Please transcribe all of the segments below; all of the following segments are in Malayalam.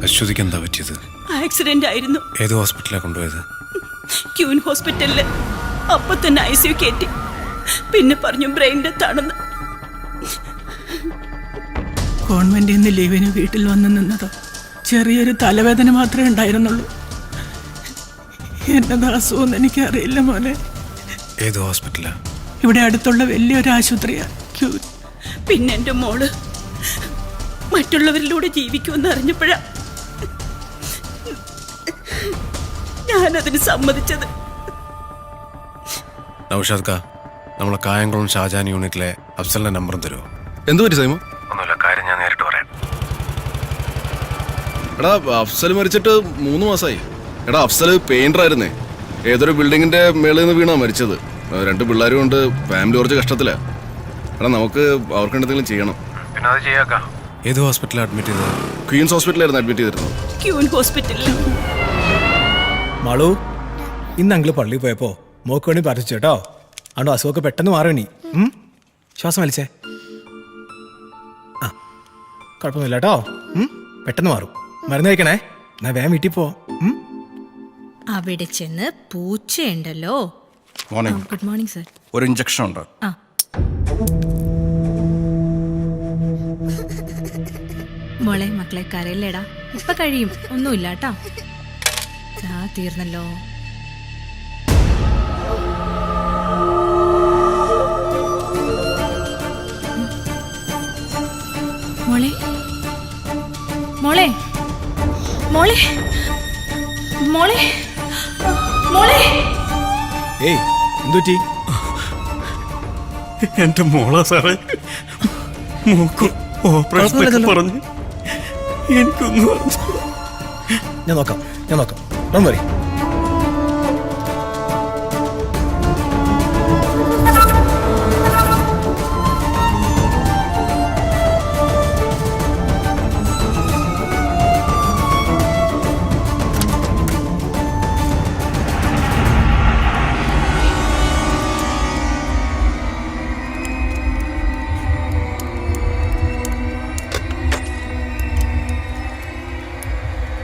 അശ്വതിക്ക് എന്താ പറ്റിയത്? ആക്സിഡന്റ് ആയിരുന്നു. ഏത് ഹോസ്പിറ്റലാണ് കൊണ്ടുപോയത്? ക്യൂൻ ഹോസ്പിറ്റലില്. അപ്പൊ തന്നെ ICU കയറ്റി. പിന്നെ പറഞ്ഞു ബ്രെയിൻ ഡെത്ത് ആണെന്ന്. ഗവൺമെന്റിൽ നിന്ന് ലീവിന് വീട്ടിൽ വന്ന് നിന്നതോ ചെറിയൊരു തലവേദന മാത്രമേ ഉണ്ടായിരുന്നുള്ളൂ. എന്നതാ അസുഖം എനിക്കറിയില്ല മോനെ. ഏത് ഹോസ്പിറ്റലാ? ഇവിടെ അടുത്തുള്ള വലിയൊരു ആശുപത്രിയാ, ക്യൂൻ. പിന്നെ എൻ്റെ മോള് മറ്റുള്ളവരിലൂടെ ജീവിക്കുമെന്ന് അറിഞ്ഞപ്പോഴാ ഞാനതിന് സമ്മതിച്ചത്. നൗഷാദ് കാ, നമ്മളെ കായംകുളം ഷാജാൻ യൂണിറ്റിലെ അഫ്സലിന്റെ നമ്പറും തരുമോ? എന്തു പറ്റി സൈമ? ഒന്നുമില്ല, കാര്യം ഞാൻ നേരിട്ട് പറയാം. എടാ, അഫ്സൽ മരിച്ചിട്ട് 3 മാസമായി. എടാ, അഫ്സൽ പെയിന്റർ ആയിരുന്നേ. ഏതൊരു ബിൽഡിങ്ങിന്റെ മേളിൽ നിന്ന് വീണാ മരിച്ചത്. 2 പിള്ളേരും കൊണ്ട് ഫാമിലി കുറച്ച് കഷ്ടത്തിലാ. എടാ, നമുക്ക് അവർക്ക് എന്തെങ്കിലും ചെയ്യണം. പിന്നെ അത് ചെയ്യാക്കാം. ഏത് ഹോസ്പിറ്റലിൽ അഡ്മിറ്റ് ചെയ്തത്? ക്വീൻസ് ഹോസ്പിറ്റലായിരുന്നു അഡ്മിറ്റ് ചെയ്തിരുന്നത്. ക്യൂൻ ഹോസ്പിറ്റലിൽ. മാളു, ഇന്ന് അങ്കിള് പള്ളിയിൽ പോയപ്പോ മോക്ക് വേണ്ടി പ്രാർത്ഥിച്ചു കേട്ടോ. ആണ്ടോ അസുഖമൊക്കെ പെട്ടെന്ന് മാറണി. ശ്വാസം വലിച്ചേ. ആ, കുഴപ്പമൊന്നുമില്ല കേട്ടോ. പെട്ടെന്ന് മാറും. മരുന്ന് കഴിക്കണേ. എന്നാ വേഗം വീട്ടിൽ പോ. അവിടെ ചെന്ന് പൂച്ചയുണ്ടല്ലോ. മോർണിംഗ്. Good morning sir. ഒരു ഇഞ്ചക്ഷൻ ഉണ്ട്. ആ, മോളെ മക്കളെ കരയില്ലേടാ, ഇപ്പൊ കഴിയും. ഒന്നുമില്ല കേട്ടോ. തീർന്നല്ലോ. മോളെ മോളെ മോളെ മോളെ മോളെ. ഏയ്, എന്തുറ്റി? എന്റെ മോളാ സാറേ. മൂക്ക് ഓപ്പറേഷൻ പറഞ്ഞു. എനിക്കൊന്നും ഞാൻ നോക്കാം. Don't worry.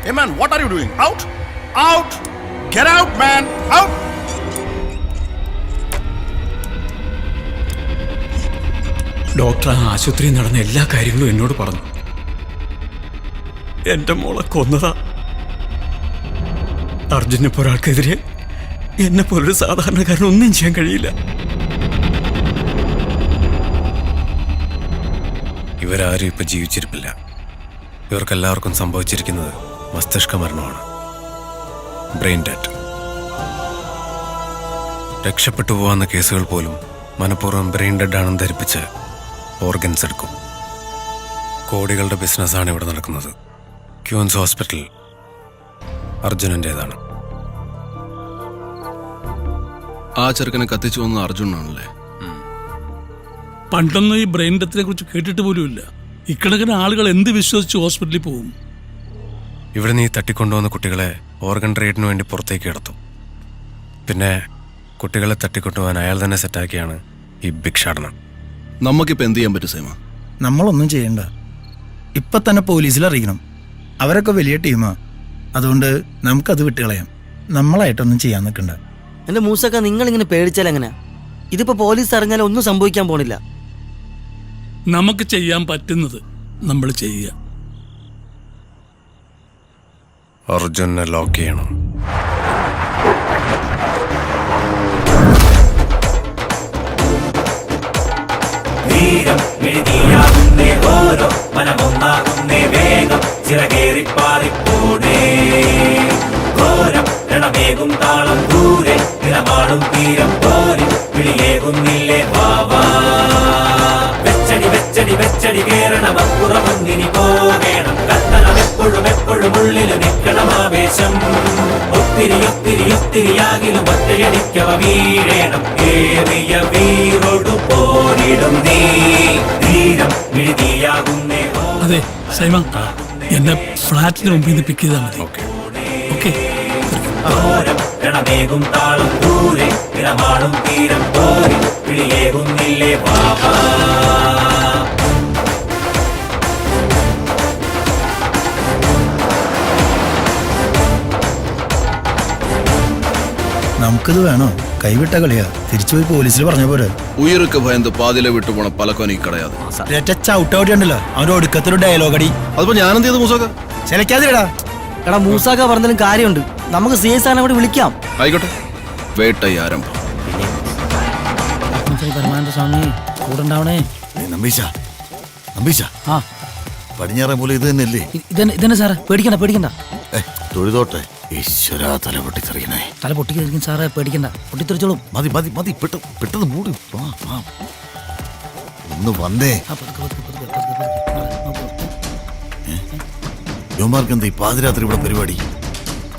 Hey man, what are you doing? Out! Out! Get out, man! Out! Doctor ആ ആശുപത്രിയിൽ നടന്ന എല്ലാ കാര്യങ്ങളും എന്നോട് പറഞ്ഞു. എന്റെ മോളെ കൊന്നതാ. അർജുനെ ഒരാൾക്കെതിരെ എന്നെ പോലൊരു സാധാരണക്കാരൻ ഒന്നും ചെയ്യാൻ കഴിയില്ല. ഇവരാരും ഇപ്പൊ ജീവിച്ചിരിപ്പില്ല. ഇവർക്കെല്ലാവർക്കും സംഭവിച്ചിരിക്കുന്നത് മസ്തിഷ്ക മരണമാണ്, ബ്രെയിൻ ഡെത്ത്. രക്ഷപ്പെട്ടു പോവാന്ന കേസുകൾ പോലും മനഃപൂർവ്വം ബ്രെയിൻ ഡെഡ് ആണെന്ന് ധരിപ്പിച്ച് ഓർഗൻസ് എടുക്കും. കോടികളുടെ ബിസിനസ്സാണ് ഇവിടെ നടക്കുന്നത്. ക്യൂൻസ് ഹോസ്പിറ്റൽ അർജുനൻ്റേതാണ്. ആ ചെറുക്കനെ കത്തിച്ചു വന്നത് അർജുനാണല്ലേ? പണ്ടൊന്നും ഈ ബ്രെയിൻ ഡെത്തിനെ കുറിച്ച് കേട്ടിട്ട് പോലുമില്ല. ഇക്കണക്കിന് ആളുകൾ എന്ത് വിശ്വസിച്ച് ഹോസ്പിറ്റലിൽ പോവും? ഇവിടെ നീ തട്ടിക്കൊണ്ടുവന്ന കുട്ടികളെ ഓർഗൻ ട്രേഡിന് വേണ്ടി പുറത്തേക്ക് കിടത്തും. പിന്നെ കുട്ടികളെ തട്ടിക്കൊണ്ടുപോകാൻ അയാൾ തന്നെ സെറ്റാക്കിയാണ് ഈ ഭിക്ഷാടനം. നമുക്കിപ്പോൾ എന്ത് ചെയ്യാൻ പറ്റും സൈമ? നമ്മളൊന്നും ചെയ്യണ്ട. ഇപ്പൊ തന്നെ പോലീസിൽ അറിയിക്കണം. അവരൊക്കെ വലിയ ടീമാ. അതുകൊണ്ട് നമുക്കത് വിട്ടുകളയാം. നമ്മളായിട്ടൊന്നും ചെയ്യാൻ നിൽക്കണ്ട. എന്റെ മൂസക്ക, നിങ്ങളിങ്ങനെ പേടിച്ചാൽ എങ്ങനെ? ഇതിപ്പോ പോലീസ് അറിഞ്ഞാൽ ഒന്നും സംഭവിക്കാൻ പോണില്ല. നമുക്ക് ചെയ്യാൻ പറ്റുന്നത് നമ്മൾ ചെയ്യുക. അർജുനെ ലോക്ക് ചെയ്യണം. ധീരം എഴുതിയാകുന്നേ ഓരോ മനമൊന്നാകുന്നേ വേഗം ചിറകേറിപ്പാറിപ്പോടേ. ഘോരം രണമേകും താളം ദൂരെ നിറമാടും തീരം പോരി വിളിയേകുന്നില്ലേ വാവാ. വെച്ചടി വെച്ചടി വെച്ചടി കേറണം അപ്പുറമൊന്നിനി പോകേണം. കത്തണം എപ്പോഴും ഉള്ളിൽ നിൽക്കണം ആവേശം. ഒത്തിരി ഒത്തിരി ഒത്തിരിയാകിലും ഒറ്റയടിക്കവ വീഴേണം. ഏറിയ വീറോടു പോരിടും നീ ധീരം എഴുതിയാകുന്നേ. അതെ സൈമ, എന്നെ ഫ്ലാറ്റിന് മുമ്പിൽ നിന്ന് പിക്ക് ചെയ്താൽ മതി. ഓക്കെ. രണമേകും താളം ദൂരെ നിറമാടും തീരം പോരി വിളിയേകുന്നില്ലേ വാവാ. നമുക്കിത് വേണോ? കൈവിട്ട കളിയാ. തിരിച്ചുപോയി പോലീസിൽ പറഞ്ഞ പോരെ. ഉയർക്ക് ഭയന്ന് പാതിലെ വിട്ടുപോണ പലക്കൊനി കടയാതെ. ചവിട്ടവിടെയുണ്ടല്ലോ അവന്റെ ഒടുക്കത്തൊരു ഡയലോഗ് അടി. അതിപ്പോ ഞാനെന്ത് ചെയ്തു മൂസാക്ക? ചിലക്കാതിരടാ. എടാ മൂസാക്ക പറഞ്ഞാലും കാര്യമുണ്ട്. നമുക്ക് സി എസ് ആറിനെ കൂടി വിളിക്കാം. ആയിക്കോട്ടെ, വേട്ട ആരംഭം. സ്വാമി കൂടെ ഉണ്ടാവണേ. ആ പടിഞ്ഞാറേ പോലെ ഇത് തന്നെയല്ലേ? ഇതന്നെ സാറേ, പേടിക്കണ്ട പേടിക്കണ്ട. തൊഴുതോട്ടെ. ഈശ്വരാ, തല പൊട്ടിത്തെറിക്കണേ. തല പൊട്ടിക്കും സാറേ, പേടിക്കണ്ട, പൊട്ടിത്തെറിച്ചോളും. മതി മതി മതി, പെട്ടെന്ന് മൂടി. ഒന്ന് വന്നേ. യുവമാർക്ക് എന്താ ഈ പാതിരാത്രി ഇവിടെ പരിപാടി?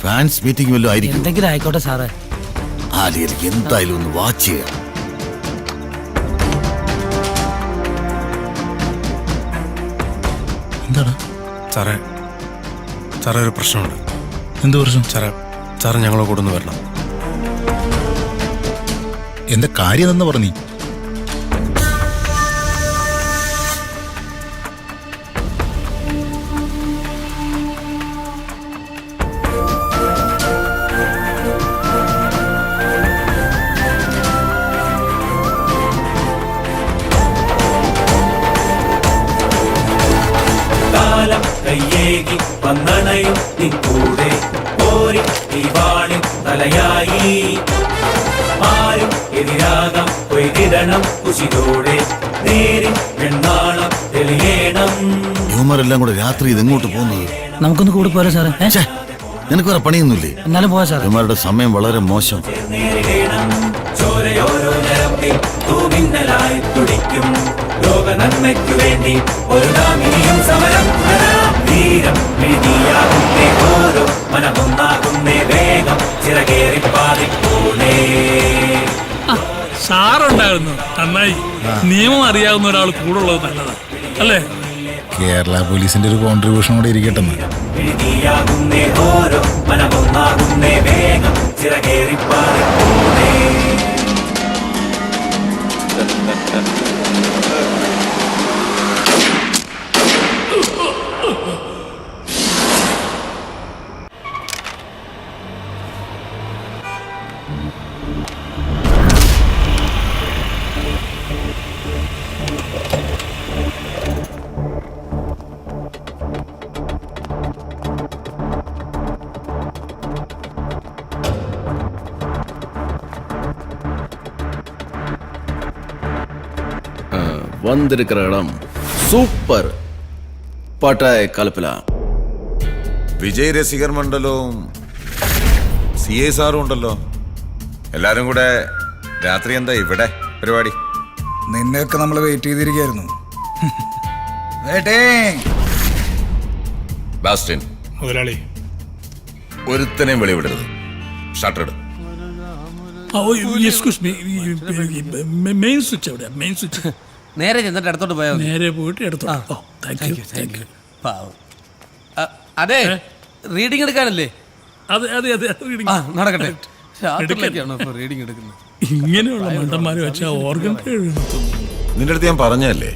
ഫാൻസ് മീറ്റിംഗ് വല്ലതും ആയിരിക്കും. എന്തെങ്കിലും ആയിക്കോട്ടെ സാറേ. ആലിയലേക്ക് എന്തായാലും ഒന്ന് വാച്ച് ചെയ്യാം. എന്താണ് സാറേ, സാറേ ഒരു പ്രശ്നമുണ്ട്. എന്ത് പ്രശ്നം? സാറേ ഞങ്ങളെ കൂടെ ഒന്ന് വരണം. എന്താ കാര്യം എന്ന് പറഞ്ഞു? കാലം കയ്യേകി വന്നണയും നിൻ കൂടെ പോരി ഈ വാണിൻ തലയായി ആരും എതിരാകാം കൊയ്തിടണം കുശിതോടെ നേരിൻ വെണ്ണാളം തെളിയണം. യുവമാരെല്ലാം കൂടെ രാത്രി ഇതെങ്ങോട്ട് പോകുന്നത്? നമുക്കൊന്ന് കൂടെ പോരാ സാറേ. നിനക്ക് വേറെ പണിയൊന്നുമില്ലേ? എന്നാലും പോവാ സാറേ. യുവമാരുടെ സമയം വളരെ മോശം. നേരിടണം ചോരയോരോ ഞരമ്പിൽ തൂമിന്നലായി തുടിക്കും. ലോക നന്മയ്ക്കു വേണ്ടി ഒരു നാമിനിയും സമരം ധീരം എഴുതിയാകുന്നേ ഓരോ മനമൊന്നാകുന്നേ വേഗം ചിറകേറി പാതിക്കൂടേ. സാറുണ്ടായിരുന്നു, നന്നായി. നിയമം അറിയാവുന്ന ഒരാൾ കൂടെ ഉള്ളത് നല്ലതാണ് അല്ലേ? കേരള പോലീസിന്റെ ഒരു കോൺട്രിബ്യൂഷൻ കൂടെ ഇരിക്കട്ടെ. എഴുതിയാകുന്നേ ഓരോ മനമൊന്നാകുന്നേ വേഗം ചിറകേറി പാതിക്കൂടേ. வந்திருக்கிற இடம் സൂപ്പർ പാട്ടായ കലപ്പില. വിജയ് രസികർ മണ്ഡലവും CA സാറും ഉണ്ടല്ലോ. എല്ലാരും കൂടെ രാത്രി എന്താ ഇവിടെ പരിപാടി? നിന്നെയൊക്കെ നമ്മൾ വെയിറ്റ് ചെയ്തിരിക്കായിരുന്നു. ബാസ്റ്റിൻ, മുതലാളി. ഒരുത്തനെയും വെളിവിടരുത്. ഷട്ടർ ഇട്. എക്സ്ക്യൂസ് മീ, മെയിൻ സ്വിച്ച് എവിടെയാ? മെയിൻ സ്വിച്ച് നേരെ ചെന്നിട്ട് അടുത്തോട്ട് പോയാൽ നേരെ പോയിട്ട് എടുത്തോ. Thank you. അതെ, റീഡിംഗ് എടുക്കാനല്ലേ? അതെ അതെ അതെ, നടക്കട്ടെ. റീഡിംഗ് എടുക്കുന്നത് ഇങ്ങനെയുള്ള മണ്ടന്മാരെ വെച്ചാൽ ഓർഗൻ നിന്റെ അടുത്ത് ഞാൻ പറഞ്ഞല്ലേ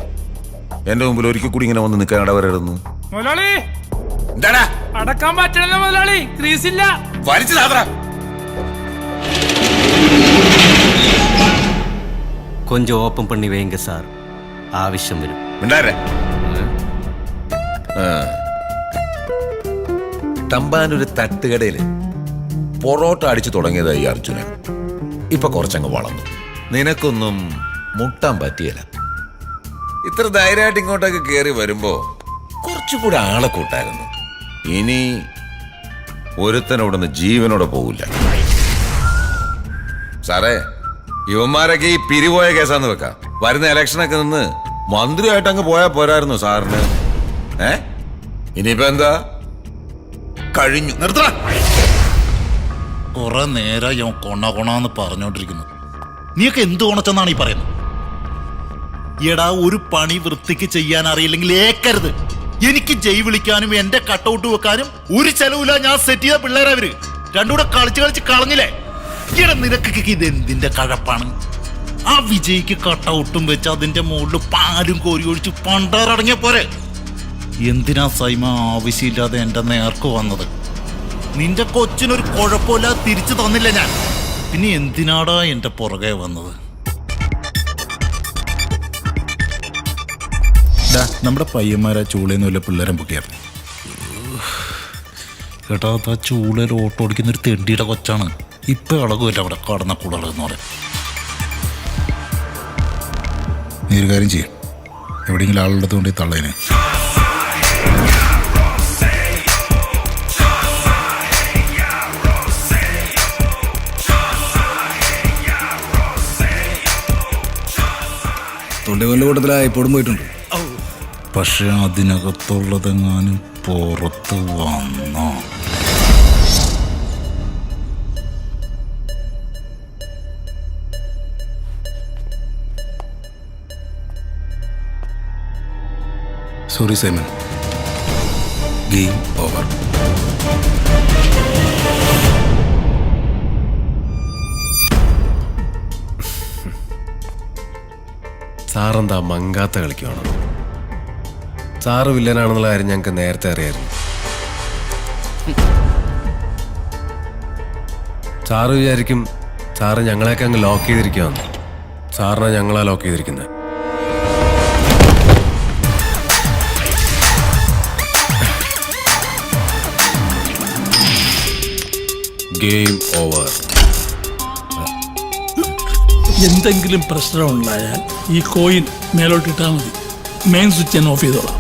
എന്റെ മുമ്പിൽ ഒരിക്കൽ കൂടി ഇങ്ങനെ വന്ന് നിൽക്കാൻ ഇടവരരുന്നു. മുതലാളി എന്താടാ അടക്കാൻ പറ്റണല്ലോ മുതലാളി, ക്രീസില്ല. വലിച്ചു സാധന. கொஞ்சம் ஓப்பன் பண்ணி வைங்க சார், ஆവശ്യം വരും. തമ്പാനൊരു തട്ടുകടയില് പൊറോട്ട അടിച്ചു തുടങ്ങിയതായി അർജുനൻ. ഇപ്പൊ കുറച്ചങ്ങ് വളർന്നു. നിനക്കൊന്നും മുട്ടാൻ പറ്റിയല്ല. ഇത്ര ധൈര്യമായിട്ട് ഇങ്ങോട്ടൊക്കെ കയറി വരുമ്പോ കുറച്ചുകൂടെ ആളെ കൂട്ടായിരുന്നു. ഇനി ഒരുത്തനോടൊന്ന് ജീവനോടെ പോകില്ല സാറേ. ഇവന്മാരൊക്കെ ഈ പിരിപോയ കേസാന്ന് വെക്കാം. വരുന്ന ഇലക്ഷനൊക്കെ നിന്ന് മന്ത്രിയായിട്ട് അങ്ങ് പോയാൽ പോരായിരുന്നു സാറിന്. ഇനിയിപ്പോ എന്താ? കഴിഞ്ഞു. നിർത്ത. കുറെ നേരം ഞാൻ കൊണാന്ന് പറഞ്ഞോണ്ടിരിക്കുന്നു. നീയൊക്കെ എന്ത് കൊണച്ചെന്നാണ് ഈ പറയുന്നത്? എടാ, ഒരു പണി വൃത്തിക്ക് ചെയ്യാൻ അറിയില്ലെങ്കിൽ ഏക്കരുത്. എനിക്ക് ജയ് വിളിക്കാനും എന്റെ കട്ടൗട്ട് വെക്കാനും ഒരു ചെലവില്ല. ഞാൻ സെറ്റ് ചെയ്ത പിള്ളേരാ അവര്. രണ്ടുകൂടെ കളിച്ച് കളഞ്ഞില്ലേ? എടാ, നിനക്കൊക്കെ ഇത് എന്തിന്റെ കഴപ്പാണ്? ആ വിജയ്ക്ക് കട്ടൗട്ടും വെച്ച് അതിന്റെ മുകളിൽ പാലും കോരി ഒഴിച്ച് പണ്ടാറടങ്ങിയ പോരെ. എന്തിനാ സൈമ ആവശ്യമില്ലാതെ എന്റെ നേർക്ക് വന്നത്? നിന്റെ കൊച്ചിനൊരു കുഴപ്പമില്ലാതെ തിരിച്ചു തന്നില്ല ഞാൻ. പിന്നെ എന്തിനാടാ എന്റെ പുറകെ വന്നത്? നമ്മുടെ പയ്യന്മാരാ ചൂളേന്ന് വല്ല പിള്ളേരെ പൊക്കിയായിരുന്നു. കേട്ടാ ആ ചൂളയിൽ ഓട്ടോ ഓടിക്കുന്നൊരു തെണ്ടിയുടെ കൊച്ചാണ്. ഇപ്പൊ ഇളകുമല്ല അവിടെ കടന്ന കൂടളെന്ന് പറയാം. നീ ഒരു കാര്യം ചെയ്യും, എവിടെയെങ്കിലും ആളുടെ കൊണ്ട് തള്ളേനെ. തൊണ്ടികൊല്ല കൂട്ടത്തിലാ ഇപ്പോഴും പോയിട്ടുണ്ട്. പക്ഷെ അതിനകത്തുള്ളതെങ്ങാനും പുറത്ത് വന്നോ? Sorry Simon, game over. സാറെന്താ മങ്കാത്ത കളിക്കുവാണോ? സാറ് വില്ലനാണെന്നുള്ള കാര്യം ഞങ്ങൾക്ക് നേരത്തെ അറിയായിരുന്നു. സാറ് വിചാരിക്കും സാറ് ഞങ്ങളെയൊക്കെ അങ്ങ് ലോക്ക് ചെയ്തിരിക്കുകയാണ്. സാറിനെ ഞങ്ങളാ ലോക്ക് ചെയ്തിരിക്കുന്നത്. Game over. എന്തെങ്കിലും പ്രശ്നമുണ്ടായാൽ ഈ കോയിൻ മേലോട്ടിട്ടാൽ മതി. മെയിൻ സ്വിച്ച് ഞാൻ ഓഫ് ചെയ്തോളാം.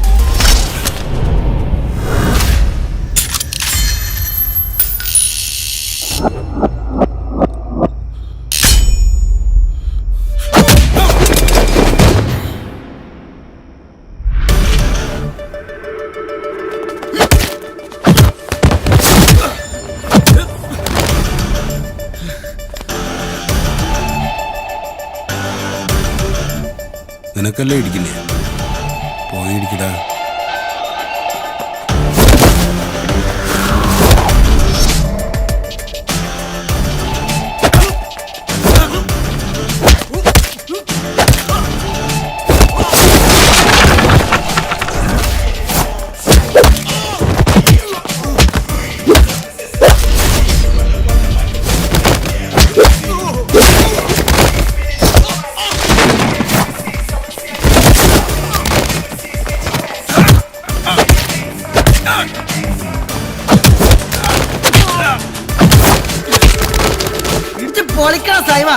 നിനക്കല്ലേ ഇടിക്കില്ലേ? പോയി ഇടിക്കടാ. പൊളിക്കണം സൈവ.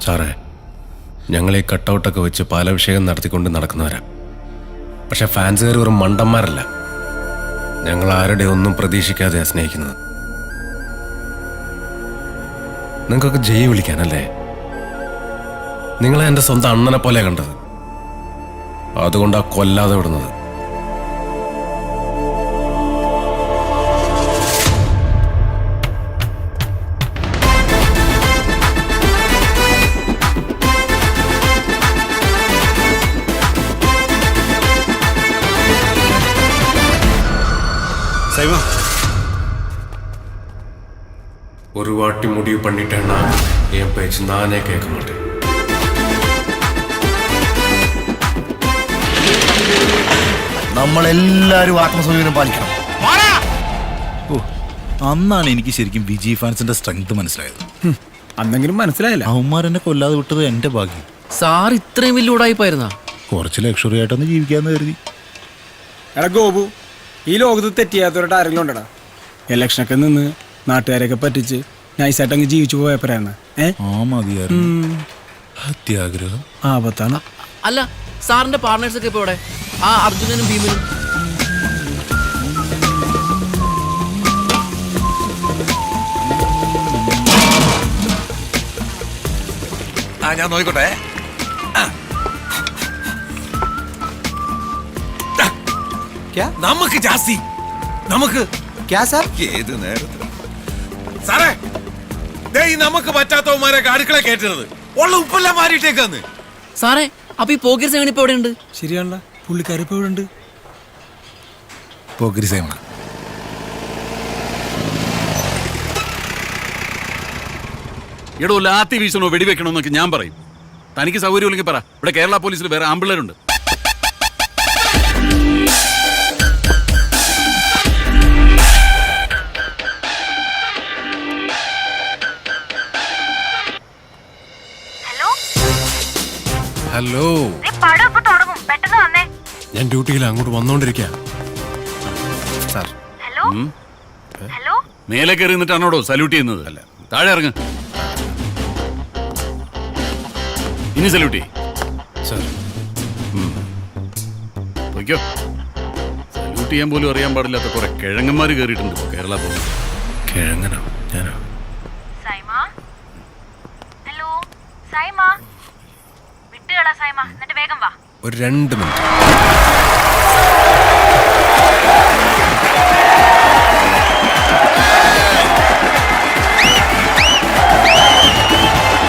സാറേ, ഞങ്ങൾ ഈ കട്ടൗട്ടൊക്കെ വെച്ച് പാലഭിഷേകം നടത്തിക്കൊണ്ട് നടക്കുന്നവരാ. പക്ഷെ ഫാൻസുകാർ വെറും മണ്ടന്മാരല്ല. ഞങ്ങൾ ആരുടെ ഒന്നും പ്രതീക്ഷിക്കാതെയാണ് സ്നേഹിക്കുന്നത്. നിങ്ങൾക്കൊക്കെ ജയ് വിളിക്കാനല്ലേ? നിങ്ങളെ എൻ്റെ സ്വന്തം അണ്ണനെ പോലെ കണ്ടത്. അതുകൊണ്ടാ കൊല്ലാതെ വിടുന്നത്. ஒரு வாட்டி முடிவு பண்ணிட்டேன்னா என் பேச்சு நானே கேட்க மாட்டேன். നമ്മളെല്ലാരും ആത്മസംയമനം പാലിക്കണം. ഓ, അന്നാണ് എനിക്ക് ശരിക്കും വിജയ് ഫാൻസിന്റെ സ്ട്രെങ്ത് മനസ്സിലായത്. അന്നെങ്കിലും മനസ്സിലായില്ല. അവന്മാരെന്നെ കൊല്ലാതെ വിട്ടത് എന്റെ ഭാഗ്യം. സാർ ഇത്രയും വലിയ ഉടായിപ്പായിരുന്നാ? കുറച്ച് ലക്ഷറി ആയിട്ടൊന്ന് ജീവിക്കാന്ന് കരുതി. എടാ ഗോപു, ഈ ലോകത്ത് തെറ്റിയാത്തവരുടെ ആരെങ്കിലും ഉണ്ടടാ? ഇലക്ഷനൊക്കെ നിന്ന് നാട്ടുകാരെയൊക്കെ പറ്റിച്ച് നൈസായിട്ട് അങ്ങ് ജീവിച്ചു പോയപ്പോഴാണ് ആ മതിയായിരുന്നു. അത്യാഗ്രഹം ആപത്താണ്. അല്ല, സാറിന്റെ പാർട്ട്നേഴ്സ് ഒക്കെ ഇപ്പൊ ഇവിടെ? ആ അർജുനനും ഭീമനും. ഞാൻ നോക്കിക്കോട്ടെ. നമുക്ക് ജാസ്തി നമുക്ക് ഏത് നേരത്ത് സാറേ ദേ ഈ നമുക്ക് പറ്റാത്തവന്മാരെ അടുക്കള കയറ്റുന്നത് ഉള്ള ഉപ്പെല്ലാം മാറിയിട്ടേക്കാന്ന്. സാറേ, അപ്പൊ ഈ പോകിർ സേവൻ ഇപ്പൊ എവിടെ ഉണ്ട്? ശരിയാണല്ലോ, പുള്ളിക്കാരി ഇപ്പൊ ഇവിടെ ഉണ്ട്. പോക്കിരി സേവന എടോ ലാത്തി വീശണോ വെടിവെക്കണോന്നൊക്കെ ഞാൻ പറയും. തനിക്ക് സൗകര്യമില്ലെങ്കിൽ പറ. ഇവിടെ കേരള പോലീസിൽ വേറെ ആമ്പിള്ളേരുണ്ട്. ഹലോ, ഞാൻ ഡ്യൂട്ടിയിൽ അങ്ങോട്ട് വന്നോണ്ടിരിക്കാ. മേലെ കയറി നിന്നിട്ടാണോടോ സല്യൂട്ട് ചെയ്യുന്നത്? അല്ല, താഴെ ഇറങ്ങ്. ഇനി സല്യൂട്ട് ചെയ്യ്. പൊയ്ക്കോ. സല്യൂട്ട് ചെയ്യാൻ പോലും അറിയാൻ പാടില്ലാത്ത കുറെ കിഴങ്ങന്മാര് കയറിയിട്ടുണ്ട് ഇപ്പൊ കേരള പോലീസ്. കിഴങ്ങനോ? ഞാനോ? ഒരു 2 മിനിറ്റ്.